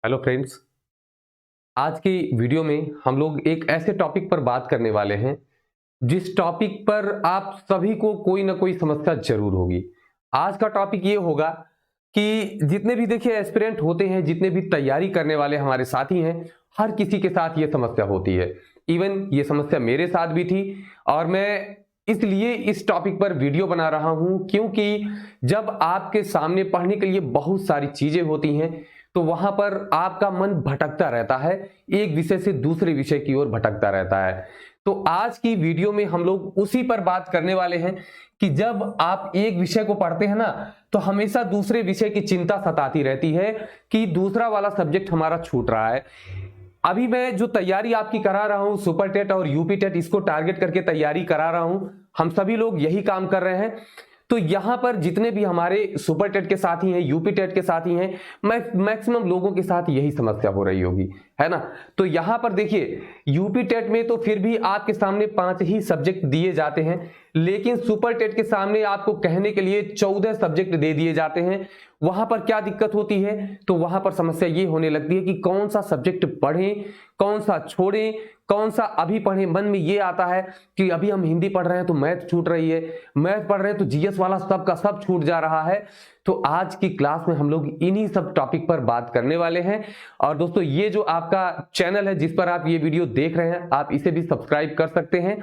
Hello friends. आज की video में हम लोग एक ऐसे टॉपिक पर बात करने वाले हैं जिस टॉपिक पर आप सभी को कोई ना कोई समस्या जरूर होगी। आज का टॉपिक ये होगा कि जितने भी देखिए एस्पिरेंट होते हैं, जितने भी तैयारी करने वाले हमारे साथी हैं, हर किसी के साथ ये समस्या होती है। इवन ये समस्या मेरे साथ भी थी और मैं इसलिए इस टॉपिक पर वीडियो बना रहा हूं क्योंकि जब आपके सामने पढ़ने के लिए बहुत सारी चीजें होती हैं तो वहां पर आपका मन भटकता रहता है, एक विषय से दूसरे विषय की ओर भटकता रहता है। तो आज की वीडियो में हम लोग उसी पर बात करने वाले हैं कि जब आप एक विषय को पढ़ते हैं ना तो हमेशा दूसरे विषय की चिंता सताती रहती है कि दूसरा वाला सब्जेक्ट हमारा छूट रहा है। अभी मैं जो तैयारी आपकी करा रहा हूं, सुपर टेट और यूपी टेट, इसको टारगेट करके तैयारी करा रहा हूं। हम सभी लोग यही काम कर रहे हैं। तो यहां पर जितने भी हमारे सुपर टेट के साथी हैं, यूपी टेट के साथी हैं, मैक्सिमम लोगों के साथ यही समस्या हो रही होगी, है ना। तो यहां पर देखिए यूपी टेट में तो फिर भी आपके सामने 5 ही सब्जेक्ट दिए जाते हैं, लेकिन सुपर टेट के सामने आपको कहने के लिए 14 सब्जेक्ट दे दिए जाते हैं। वहां पर क्या दिक्कत होती है, तो वहां पर समस्या ये होने लगती है कि कौन सा सब्जेक्ट पढ़ें, कौन सा छोड़ें, कौन सा अभी पढ़ें। मन में ये आता है कि अभी हम हिंदी पढ़ रहे हैं तो मैथ छूट रही है, मैथ पढ़ रहे हैं तो जीएस वाला सब का सब छूट जा रहा है। तो आज की क्लास में हम लोग इन्हीं सब टॉपिक पर बात करने वाले हैं। और दोस्तों, ये जो आपका चैनल है जिस पर आप ये वीडियो देख रहे हैं, आप इसे भी सब्सक्राइब कर सकते हैं।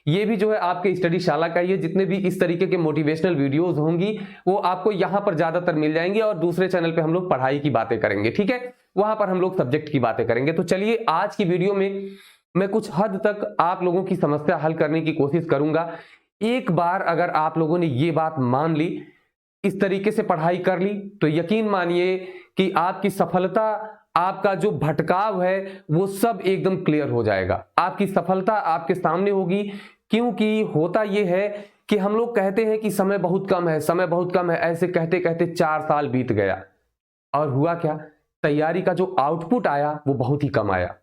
ये भी जो है आपके स्टडी शाला का ही है। जितने भी इस तरीके के मोटिवेशनल वीडियोस होंगी वो आपको यहां पर ज्यादातर मिल जाएंगे और दूसरे चैनल पे हम लोग पढ़ाई की बातें करेंगे, ठीक है। वहां पर हम लोग सब्जेक्ट की बातें करेंगे। तो चलिए आज की वीडियो में मैं कुछ हद तक आप लोगों की समस्या हल करने की कोशिश करूंगा। एक बार अगर आप लोगों ने ये बात मान ली, इस तरीके से पढ़ाई कर ली, तो यकीन मानिए कि आपकी सफलता, आपका जो भटकाव है वो सब एकदम क्लियर हो जाएगा। आपकी सफलता आपके सामने होगी। क्योंकि होता यह है कि हम लोग कहते हैं कि समय बहुत कम है, समय बहुत कम है, ऐसे कहते कहते 4 साल बीत गया और हुआ क्या, तैयारी का जो आउटपुट आया वो बहुत ही कम आया,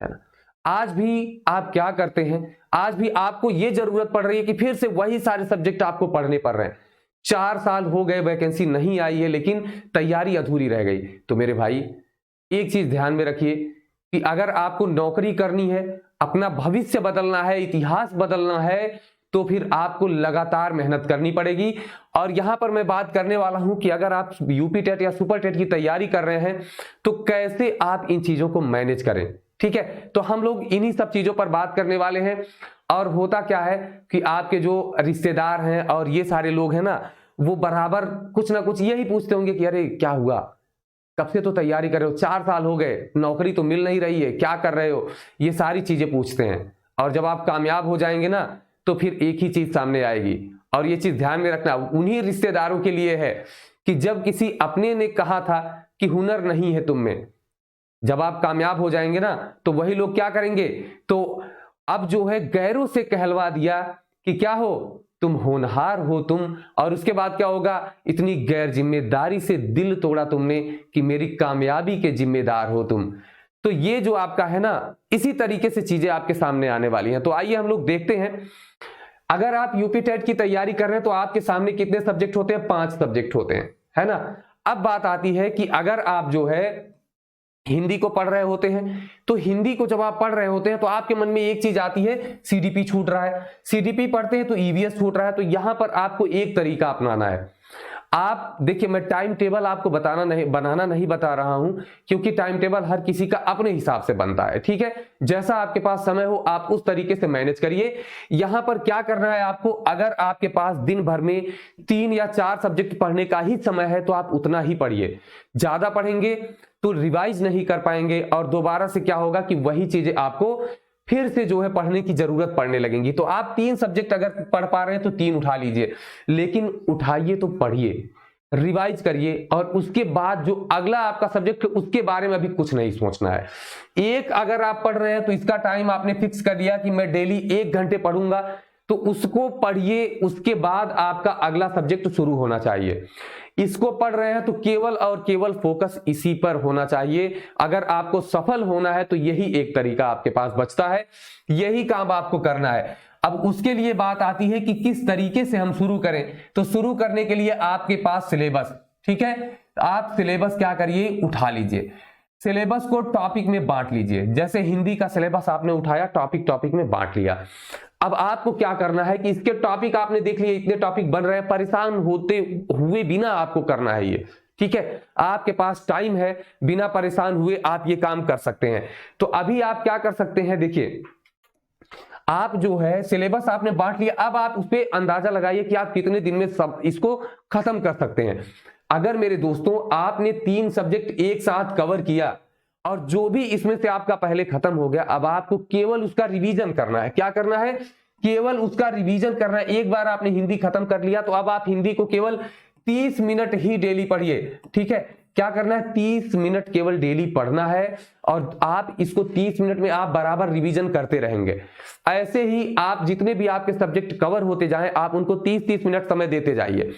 है ना। आज भी आप क्या करते हैं, आज भी आपको यह जरूरत पड़ रही है कि फिर से वही सारे सब्जेक्ट आपको पढ़ने पड़ रहे हैं। 4 साल हो गए, वैकेंसी नहीं आई है, लेकिन तैयारी अधूरी रह गई। तो मेरे भाई एक चीज ध्यान में रखिए कि अगर आपको नौकरी करनी है, अपना भविष्य बदलना है, इतिहास बदलना है, तो फिर आपको लगातार मेहनत करनी पड़ेगी। और यहां पर मैं बात करने वाला हूं कि अगर आप यूपी टेट या सुपर टेट की तैयारी कर रहे हैं तो कैसे आप इन चीजों को मैनेज करें, ठीक है। तो हम लोग इन्हीं सब चीजों पर बात करने वाले हैं। और होता क्या है कि आपके जो रिश्तेदार हैं और ये सारे लोग हैं ना, वो बराबर कुछ ना कुछ यही पूछते होंगे कि अरे क्या हुआ, कब से तो तैयारी कर रहे हो, 4 साल हो गए, नौकरी तो मिल नहीं रही है, क्या कर रहे हो, ये सारी चीजें पूछते हैं। और जब आप कामयाब हो जाएंगे ना तो फिर एक ही चीज सामने आएगी। और ये चीज ध्यान में रखना उन्हीं रिश्तेदारों के लिए है कि जब किसी अपने ने कहा था कि हुनर नहीं है तुम में, जब आप कामयाब हो जाएंगे ना तो वही लोग क्या करेंगे, तो अब जो है गैरों से कहलवा दिया कि क्या हो, तुम होनहार हो तुम। और उसके बाद क्या होगा, इतनी गैर जिम्मेदारी से दिल तोड़ा तुमने कि मेरी कामयाबी के जिम्मेदार हो तुम। तो ये जो आपका है ना, इसी तरीके से चीजें आपके सामने आने वाली हैं। तो आइए हम लोग देखते हैं। अगर आप यूपी टेट की तैयारी कर रहे हैं तो आपके सामने कितने सब्जेक्ट होते हैं, 5 सब्जेक्ट होते हैं, है ना। अब बात आती है कि अगर आप जो है हिंदी को पढ़ रहे होते हैं, तो हिंदी को जब आप पढ़ रहे होते हैं तो आपके मन में एक चीज आती है, सीडीपी छूट रहा है, सीडीपी पढ़ते हैं तो ईवीएस छूट रहा है। तो यहां पर आपको एक तरीका अपनाना है। आप देखिए, मैं टाइम टेबल आपको बनाना नहीं बता रहा हूं, क्योंकि टाइम टेबल हर किसी का अपने हिसाब से बनता है, ठीक है। जैसा आपके पास समय हो आप उस तरीके से मैनेज करिए। यहां पर क्या करना है आपको, अगर आपके पास दिन भर में 3 या 4 सब्जेक्ट पढ़ने का ही समय है तो आप उतना ही पढ़िए। ज्यादा पढ़ेंगे तो रिवाइज नहीं कर पाएंगे और दोबारा से क्या होगा कि वही चीजें आपको फिर से जो है पढ़ने की जरूरत पड़ने लगेंगी। तो आप 3 सब्जेक्ट अगर पढ़ पा रहे हैं तो 3 उठा लीजिए, लेकिन उठाइए तो पढ़िए, रिवाइज करिए। और उसके बाद जो अगला आपका सब्जेक्ट है उसके बारे में अभी कुछ नहीं सोचना है। एक अगर आप पढ़ रहे हैं तो इसका टाइम आपने फिक्स कर लिया कि मैं डेली 1 घंटे पढ़ूंगा, तो उसको पढ़िए। उसके बाद आपका अगला सब्जेक्ट शुरू होना चाहिए। इसको पढ़ रहे हैं तो केवल और केवल फोकस इसी पर होना चाहिए। अगर आपको सफल होना है तो यही एक तरीका आपके पास बचता है, यही काम आपको करना है। अब उसके लिए बात आती है कि किस तरीके से हम शुरू करें। तो शुरू करने के लिए आपके पास सिलेबस, ठीक है, आप सिलेबस क्या करिए, उठा लीजिए, सिलेबस को टॉपिक में बांट लीजिए। जैसे हिंदी का सिलेबस आपने उठाया, टॉपिक टॉपिक में बांट लिया। अब आपको क्या करना है कि इसके टॉपिक आपने देख लिए, इतने टॉपिक बन रहे हैं, परेशान होते हुए बिना आपको करना है ये, ठीक है। आपके पास टाइम है, बिना परेशान हुए आप ये काम कर सकते हैं। तो अभी आप क्या कर सकते हैं, देखिए आप जो है सिलेबस आपने बांट लिया, अब आप उस पर अंदाजा लगाइए कि आप कितने दिन में सब इसको खत्म कर सकते हैं। अगर मेरे दोस्तों आपने 3 सब्जेक्ट एक साथ कवर किया और जो भी इसमें से आपका पहले खत्म हो गया, अब आपको केवल उसका रिवीजन करना है। क्या करना है, केवल उसका रिवीजन करना है। एक बार आपने हिंदी खत्म कर लिया तो अब आप हिंदी को केवल 30 मिनट ही डेली पढ़िए, ठीक है। क्या करना है, 30 मिनट केवल डेली पढ़ना है और आप इसको 30 मिनट में आप बराबर रिवीजन करते रहेंगे। ऐसे ही आप जितने भी आपके सब्जेक्ट कवर होते जाएं, आप उनको 30-30 मिनट समय देते जाइए।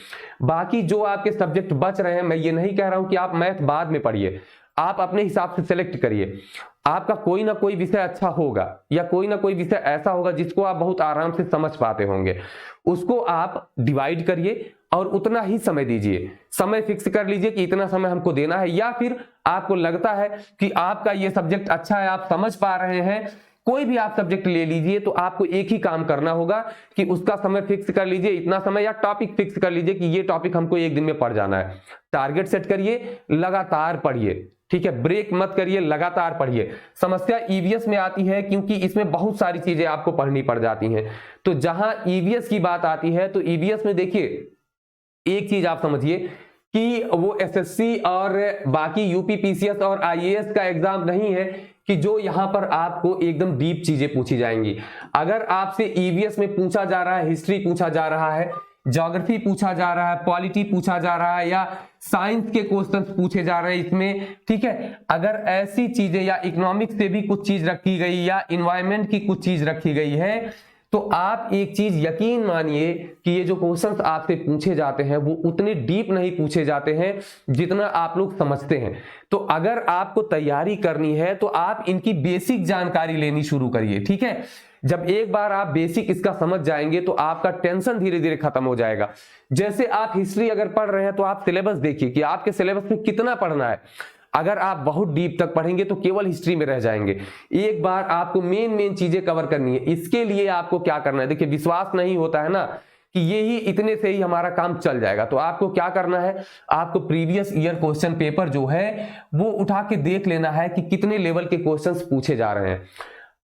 बाकी जो आपके सब्जेक्ट बच रहे हैं, मैं ये नहीं कह रहा हूं कि आप मैथ बाद में पढ़िए, आप अपने हिसाब से सेलेक्ट करिए। आपका कोई ना कोई विषय अच्छा होगा या कोई ना कोई विषय ऐसा होगा जिसको आप बहुत आराम से समझ पाते होंगे, उसको आप डिवाइड करिए और उतना ही समय दीजिए। समय फिक्स कर लीजिए कि इतना समय हमको देना है, या फिर आपको लगता है कि आपका ये सब्जेक्ट अच्छा है, आप समझ पा रहे हैं, कोई भी आप सब्जेक्ट ले लीजिए, तो आपको एक ही काम करना होगा कि उसका समय फिक्स कर लीजिए, इतना समय, या टॉपिक फिक्स कर लीजिए कि ये टॉपिक हमको एक दिन में पढ़ जाना है। टारगेट सेट करिए, लगातार पढ़िए, ठीक है, ब्रेक मत करिए, लगातार पढ़िए। समस्या ईवीएस में आती है क्योंकि इसमें बहुत सारी चीजें आपको पढ़नी पड़ जाती हैं। तो जहां ईवीएस की बात आती है, तो ईवीएस में देखिए एक चीज आप समझिए कि वो एसएससी और बाकी यूपी पीसीएस और आईएएस का एग्जाम नहीं है कि जो यहां पर आपको एकदम डीप चीजें पूछी जाएंगी। अगर आपसे ईवीएस में पूछा जा रहा है, हिस्ट्री पूछा जा रहा है, ज्योग्राफी पूछा जा रहा है, पॉलिटी पूछा जा रहा है, या साइंस के क्वेश्चंस पूछे जा रहे हैं इसमें, ठीक है, अगर ऐसी चीजें, या इकोनॉमिक्स से भी कुछ चीज रखी गई, या इन्वायरमेंट की कुछ चीज रखी गई है, तो आप एक चीज यकीन मानिए कि ये जो क्वेश्चंस आपसे पूछे जाते हैं वो उतने डीप नहीं पूछे जाते हैं जितना आप लोग समझते हैं। तो अगर आपको तैयारी करनी है तो आप इनकी बेसिक जानकारी लेनी शुरू करिए, ठीक है। जब एक बार आप बेसिक इसका समझ जाएंगे तो आपका टेंशन धीरे धीरे खत्म हो जाएगा। जैसे आप हिस्ट्री अगर पढ़ रहे हैं तो आप सिलेबस देखिए कि आपके सिलेबस में कितना पढ़ना है। अगर आप बहुत डीप तक पढ़ेंगे तो केवल हिस्ट्री में रह जाएंगे। एक बार आपको मेन चीजें कवर करनी है। इसके लिए आपको क्या करना है, देखिए विश्वास नहीं होता है ना कि ये ही इतने से ही हमारा काम चल जाएगा, तो आपको क्या करना है, आपको प्रीवियस ईयर क्वेश्चन पेपर जो है वो उठा के देख लेना है कि कितने लेवल के क्वेश्चंस पूछे जा रहे हैं।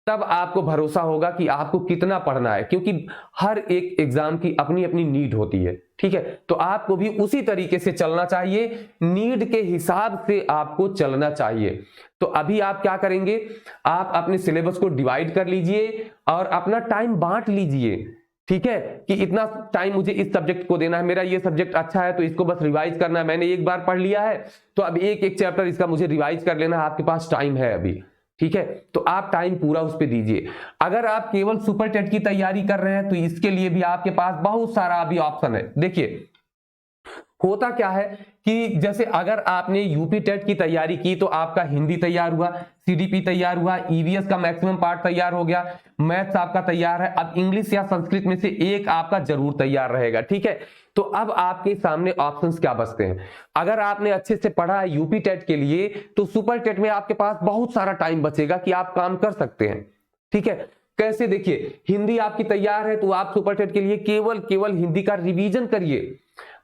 तब आपको भरोसा होगा कि आपको कितना पढ़ना है, क्योंकि हर एक एग्जाम की अपनी अपनी नीड होती है, ठीक है। तो आपको भी उसी तरीके से चलना चाहिए, नीड के हिसाब से आपको चलना चाहिए। तो अभी आप क्या करेंगे, आप अपने सिलेबस को डिवाइड कर लीजिए और अपना टाइम बांट लीजिए, ठीक है, कि इतना टाइम मुझे इस सब्जेक्ट को देना है, मेरा ये सब्जेक्ट अच्छा है तो इसको बस रिवाइज करना है, मैंने एक बार पढ़ लिया है तो अब एक चैप्टर इसका मुझे रिवाइज कर लेना है, आपके पास टाइम है अभी, ठीक है। तो आप टाइम पूरा उस पर दीजिए। अगर आप केवल सुपर टेट की तैयारी कर रहे हैं तो इसके लिए भी आपके पास बहुत सारा अभी ऑप्शन है। देखिए होता क्या है कि जैसे अगर आपने यूपी टेट की तैयारी की तो आपका हिंदी तैयार हुआ, सीडीपी तैयार हुआ, ईवीएस का मैक्सिमम पार्ट तैयार हो गया, मैथ्स आपका तैयार है, अब इंग्लिश या संस्कृत में से एक आपका जरूर तैयार रहेगा, ठीक है। तो अब आपके सामने ऑप्शंस क्या बचते हैं। अगर आपने अच्छे से पढ़ा है यूपी टेट के लिए तो सुपर टेट में आपके पास बहुत सारा टाइम बचेगा कि आप काम कर सकते हैं, ठीक है। कैसे, देखिए हिंदी आपकी तैयार है तो आप सुपर टेट के लिए केवल हिंदी का रिवीजन करिए।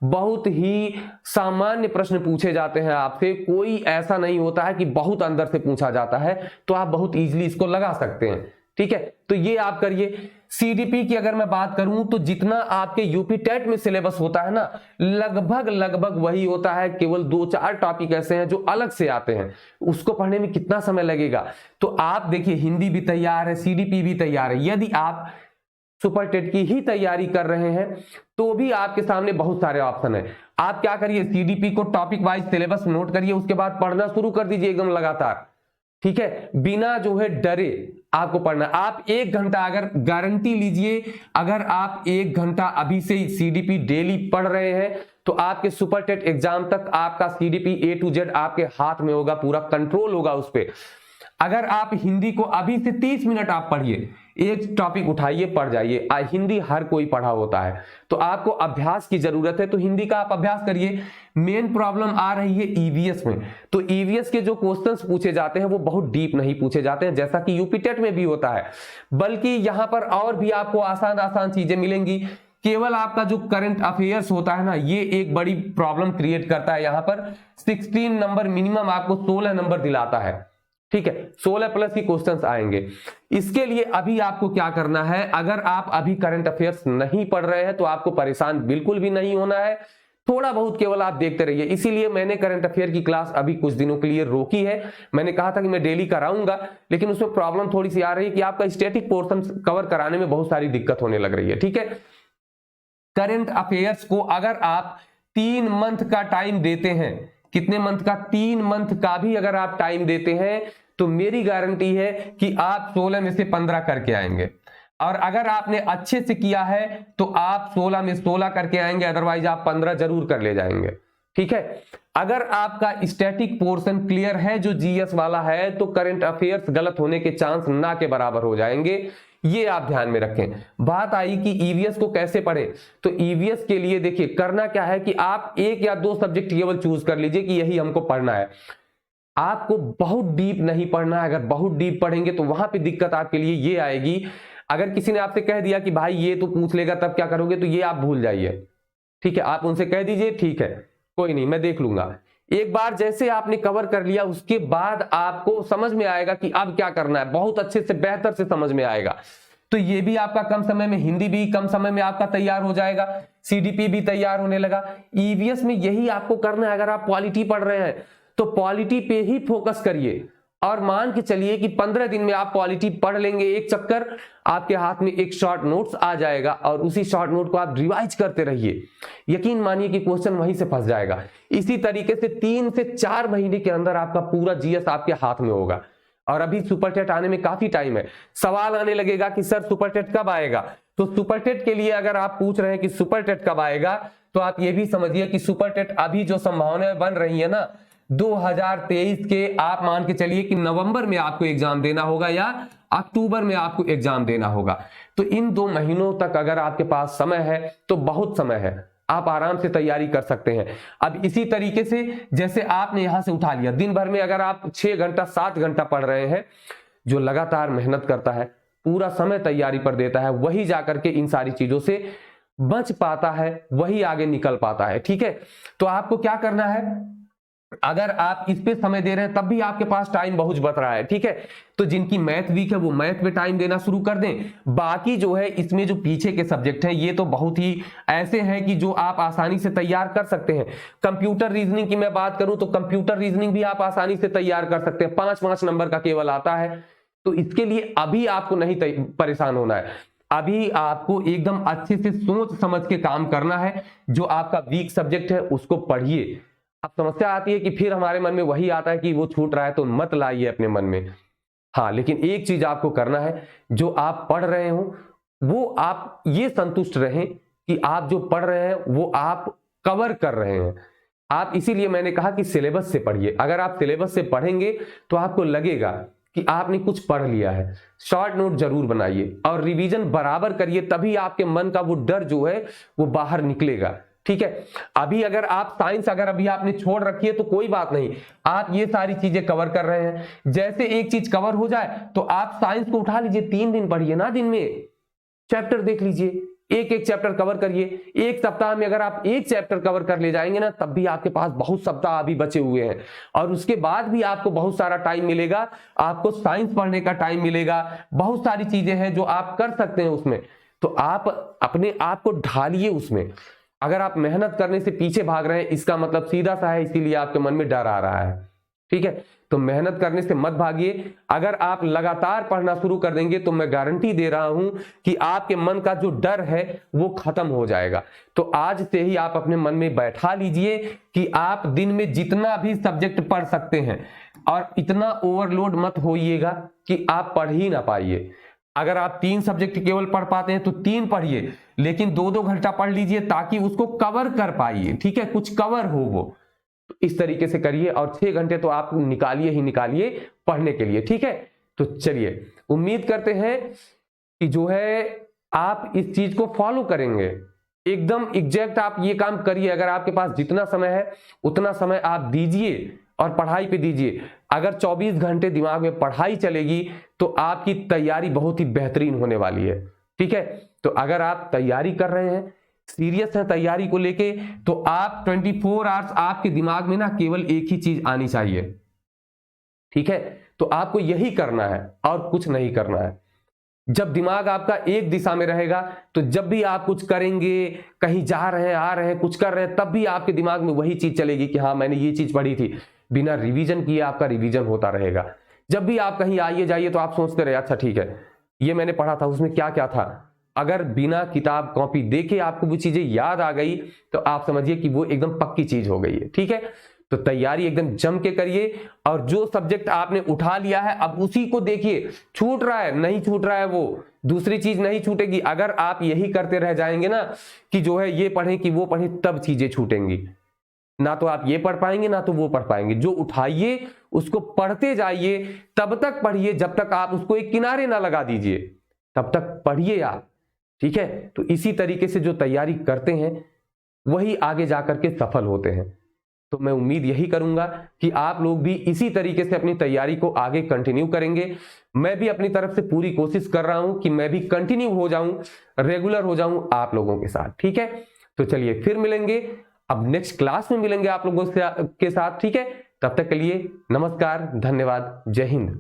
बहुत ही सामान्य प्रश्न पूछे जाते हैं आपसे, कोई ऐसा नहीं होता है कि बहुत अंदर से पूछा जाता है, तो आप बहुत इजीली इसको लगा सकते हैं, ठीक है। तो ये आप करिए। सीडीपी की अगर मैं बात करूं तो जितना आपके यूपी टेट में सिलेबस होता है ना, लगभग वही होता है, केवल 2-4 टॉपिक ऐसे हैं जो अलग से आते हैं, उसको पढ़ने में कितना समय लगेगा। तो आप देखिए हिंदी भी तैयार है, सीडीपी भी तैयार है। यदि आप सुपर टेट की ही तैयारी कर रहे हैं तो भी आपके सामने बहुत सारे ऑप्शन है। आप क्या करिए, सीडीपी को टॉपिक वाइज सिलेबस नोट करिए, उसके बाद पढ़ना शुरू कर दीजिए एकदम लगातार, ठीक है, बिना जो है डरे आपको पढ़ना। आप 1 घंटा, अगर गारंटी लीजिए, अगर आप 1 घंटा अभी से सीडीपी डेली पढ़ रहे हैं तो आपके सुपर टेट एग्जाम तक आपका सीडीपी A to Z आपके हाथ में होगा, पूरा कंट्रोल होगा उस पर। अगर आप हिंदी को अभी से 30 मिनट आप पढ़िए, एक टॉपिक उठाइए, पढ़ जाइए। हिंदी हर कोई पढ़ा होता है, तो आपको अभ्यास की जरूरत है, तो हिंदी का आप अभ्यास करिए। मेन प्रॉब्लम आ रही है ईवीएस में, तो ईवीएस के जो क्वेश्चंस पूछे जाते हैं वो बहुत डीप नहीं पूछे जाते हैं, जैसा कि यूपी टेट में भी होता है, बल्कि यहां पर और भी आपको आसान आसान चीजें मिलेंगी। केवल आपका जो करंट अफेयर्स होता है ना, ये एक बड़ी प्रॉब्लम क्रिएट करता है। यहां पर 16 नंबर मिनिमम आपको 16 नंबर दिलाता है, ठीक है, 16 प्लस ही क्वेश्चंस आएंगे। इसके लिए अभी आपको क्या करना है, अगर आप अभी करंट अफेयर्स नहीं पढ़ रहे हैं तो आपको परेशान बिल्कुल भी नहीं होना है, थोड़ा बहुत केवल आप देखते रहिए। इसीलिए मैंने करंट अफेयर की क्लास अभी कुछ दिनों के लिए रोकी है। मैंने कहा था कि मैं डेली कराऊंगा, लेकिन उसमें प्रॉब्लम थोड़ी सी आ रही है कि आपका स्टैटिक पोर्शन कवर कराने में बहुत सारी दिक्कत होने लग रही है, ठीक है। करंट अफेयर्स को अगर आप 3 मंथ का टाइम देते हैं, कितने मंथ का, 3 मंथ का भी अगर आप टाइम देते हैं, तो मेरी गारंटी है कि आप 16 में से 15 करके आएंगे। और अगर आपने अच्छे से किया है तो आप 16 में 16 करके आएंगे, अदरवाइज आप 15 जरूर कर ले जाएंगे, ठीक है। अगर आपका स्टैटिक पोर्शन क्लियर है जो जीएस वाला है, तो करंट अफेयर्स गलत होने के चांस ना के बराबर हो जाएंगे, ये आप ध्यान में रखें। बात आई कि ईवीएस को कैसे पढ़ें, तो ईवीएस के लिए देखिए करना क्या है कि आप 1 या 2 सब्जेक्ट केवल चूज कर लीजिए कि यही हमको पढ़ना है। आपको बहुत डीप नहीं पढ़ना है, अगर बहुत डीप पढ़ेंगे तो वहां पे दिक्कत आपके लिए ये आएगी। अगर किसी ने आपसे कह दिया कि भाई ये तो पूछ लेगा तब क्या करोगे, तो ये आप भूल जाइए, ठीक है। आप उनसे कह दीजिए ठीक है कोई नहीं मैं देख लूंगा। एक बार जैसे आपने कवर कर लिया, उसके बाद आपको समझ में आएगा कि अब क्या करना है, बहुत अच्छे से बेहतर से समझ में आएगा। तो ये भी आपका कम समय में, हिंदी भी कम समय में आपका तैयार हो जाएगा, सीडीपी भी तैयार होने लगा। ईवीएस में यही आपको करना है। अगर आप पॉलिटी पढ़ रहे हैं तो पॉलिटी पे ही फोकस करिए, और मान के चलिए कि 15 दिन में आप पॉलिटी पढ़ लेंगे एक चक्कर, आपके हाथ में एक शॉर्ट नोट्स आ जाएगा, और उसी शॉर्ट नोट को आप रिवाइज करते रहिए। यकीन मानिए कि क्वेश्चन वहीं से फंस जाएगा। इसी तरीके से 3 से 4 महीने के अंदर आपका पूरा जीएस आपके हाथ में होगा। और अभी सुपरटेट आने में काफी टाइम है। सवाल आने लगेगा कि सर सुपरटेट कब आएगा, तो सुपरटेट के लिए अगर आप पूछ रहे हैं कि सुपरटेट कब आएगा, तो आप ये भी समझिए कि सुपरटेट अभी जो संभावनाएं बन रही है ना, 2023 के आप मान के चलिए कि नवंबर में आपको एग्जाम देना होगा या अक्टूबर में आपको एग्जाम देना होगा। तो इन 2 महीनों तक अगर आपके पास समय है तो बहुत समय है, आप आराम से तैयारी कर सकते हैं। अब इसी तरीके से जैसे आपने यहां से उठा लिया, दिन भर में अगर आप 6 घंटा 7 घंटा पढ़ रहे हैं, जो लगातार मेहनत करता है, पूरा समय तैयारी पर देता है, वही जाकर के इन सारी चीजों से बच पाता है, वही आगे निकल पाता है, ठीक है। तो आपको क्या करना है, अगर आप इस पे समय दे रहे हैं तब भी आपके पास टाइम बहुत बच रहा है, ठीक है। तो जिनकी मैथ वीक है वो मैथ पे टाइम देना शुरू कर दें। बाकी जो है इसमें जो पीछे के सब्जेक्ट हैं ये तो बहुत ही ऐसे हैं कि जो आप आसानी से तैयार कर सकते हैं। कंप्यूटर रीजनिंग की मैं बात करूं तो कंप्यूटर रीजनिंग भी आप आसानी से तैयार कर सकते हैं, 5-5 नंबर का केवल आता है। तो इसके लिए अभी आपको नहीं परेशान होना है, अभी आपको एकदम अच्छे से सोच समझ के काम करना है। जो आपका वीक सब्जेक्ट है उसको पढ़िए। अब समस्या आती है कि फिर हमारे मन में वही आता है कि वो छूट रहा है, तो मत लाइए अपने मन में। हाँ, लेकिन एक चीज आपको करना है, जो आप पढ़ रहे हो वो आप ये संतुष्ट रहें कि आप जो पढ़ रहे हैं वो आप कवर कर रहे हैं। आप, इसीलिए मैंने कहा कि सिलेबस से पढ़िए। अगर आप सिलेबस से पढ़ेंगे तो आपको लगेगा कि आपने कुछ पढ़ लिया है। शॉर्ट नोट जरूर बनाइए और रिवीजन बराबर करिए, तभी आपके मन का वो डर जो है वो बाहर निकलेगा, ठीक है। अभी अगर आप साइंस अगर अभी आपने छोड़ रखी है तो कोई बात नहीं, आप ये सारी चीजें कवर कर रहे हैं। जैसे एक चीज कवर हो जाए तो आप साइंस को उठा लीजिए, 3 दिन पढ़िए ना, दिन में चैप्टर देख लीजिए, एक चैप्टर कवर करिए। एक सप्ताह में अगर आप एक चैप्टर कवर कर ले जाएंगे ना, तब भी आपके पास बहुत सप्ताह अभी बचे हुए हैं, और उसके बाद भी आपको बहुत सारा टाइम मिलेगा। आपको साइंस पढ़ने का टाइम मिलेगा, बहुत सारी चीजें हैं जो आप कर सकते हैं उसमें। तो आप अपने आप को ढालिए उसमें। अगर आप मेहनत करने से पीछे भाग रहे हैं, इसका मतलब सीधा सा है, इसीलिए आपके मन में डर आ रहा है, ठीक है। तो मेहनत करने से मत भागिए। अगर आप लगातार पढ़ना शुरू कर देंगे तो मैं गारंटी दे रहा हूं कि आपके मन का जो डर है वो खत्म हो जाएगा। तो आज से ही आप अपने मन में बैठा लीजिए कि आप दिन में जितना भी सब्जेक्ट पढ़ सकते हैं, और इतना ओवरलोड मत होइएगा कि आप पढ़ ही ना पाइए। अगर आप 3 सब्जेक्ट केवल पढ़ पाते हैं तो 3 पढ़िए, लेकिन 2-2 घंटा पढ़ लीजिए ताकि उसको कवर कर पाइए, ठीक है, कुछ कवर हो वो। तो इस तरीके से करिए, और 6 घंटे तो आप निकालिए ही निकालिए पढ़ने के लिए, ठीक है। तो चलिए, उम्मीद करते हैं कि जो है आप इस चीज को फॉलो करेंगे, एकदम एग्जैक्ट आप ये काम करिए। अगर आपके पास जितना समय है उतना समय आप दीजिए और पढ़ाई पे दीजिए। अगर 24 घंटे दिमाग में पढ़ाई चलेगी तो आपकी तैयारी बहुत ही बेहतरीन होने वाली है। ठीक है, तो अगर आप तैयारी कर रहे हैं, सीरियस है तैयारी को लेके, तो आप 24 आवर्स आपके दिमाग में ना केवल एक ही चीज आनी चाहिए। ठीक है, तो आपको यही करना है और कुछ नहीं करना है। जब दिमाग आपका एक दिशा में रहेगा तो जब भी आप कुछ करेंगे, कहीं जा रहे हैं, आ रहे हैं, कुछ कर रहे हैं, तब भी आपके दिमाग में वही चीज चलेगी कि हाँ मैंने ये चीज पढ़ी थी। बिना रिवीजन किए आपका रिवीजन होता रहेगा। जब भी आप कहीं आइए जाइए तो आप सोचते रहे अच्छा ठीक है ये मैंने पढ़ा था, उसमें क्या क्या था। अगर बिना किताब कॉपी देखे आपको वो चीजें याद आ गई तो आप समझिए कि वो एकदम पक्की चीज हो गई है। ठीक है, तो तैयारी एकदम जम के करिए और जो सब्जेक्ट आपने उठा लिया है अब उसी को देखिए। छूट रहा है नहीं छूट रहा है, वो दूसरी चीज नहीं छूटेगी। अगर आप यही करते रह जाएंगे ना कि जो है ये पढ़ें कि वो पढ़ें, तब चीजें छूटेंगी। ना तो आप ये पढ़ पाएंगे ना तो वो पढ़ पाएंगे। जो उठाइए उसको पढ़ते जाइए, तब तक पढ़िए जब तक आप उसको एक किनारे ना लगा दीजिए, तब तक पढ़िए आप। ठीक है, तो इसी तरीके से जो तैयारी करते हैं वही आगे जाकर के सफल होते हैं। तो मैं उम्मीद यही करूंगा कि आप लोग भी इसी तरीके से अपनी तैयारी को आगे कंटिन्यू करेंगे। मैं भी अपनी तरफ से पूरी कोशिश कर रहा हूं कि मैं भी कंटिन्यू हो जाऊं, रेगुलर हो जाऊं आप लोगों के साथ। ठीक है, तो चलिए फिर मिलेंगे, अब नेक्स्ट क्लास में मिलेंगे आप लोगों के साथ। ठीक है, तब तक के लिए नमस्कार, धन्यवाद, जय हिंद।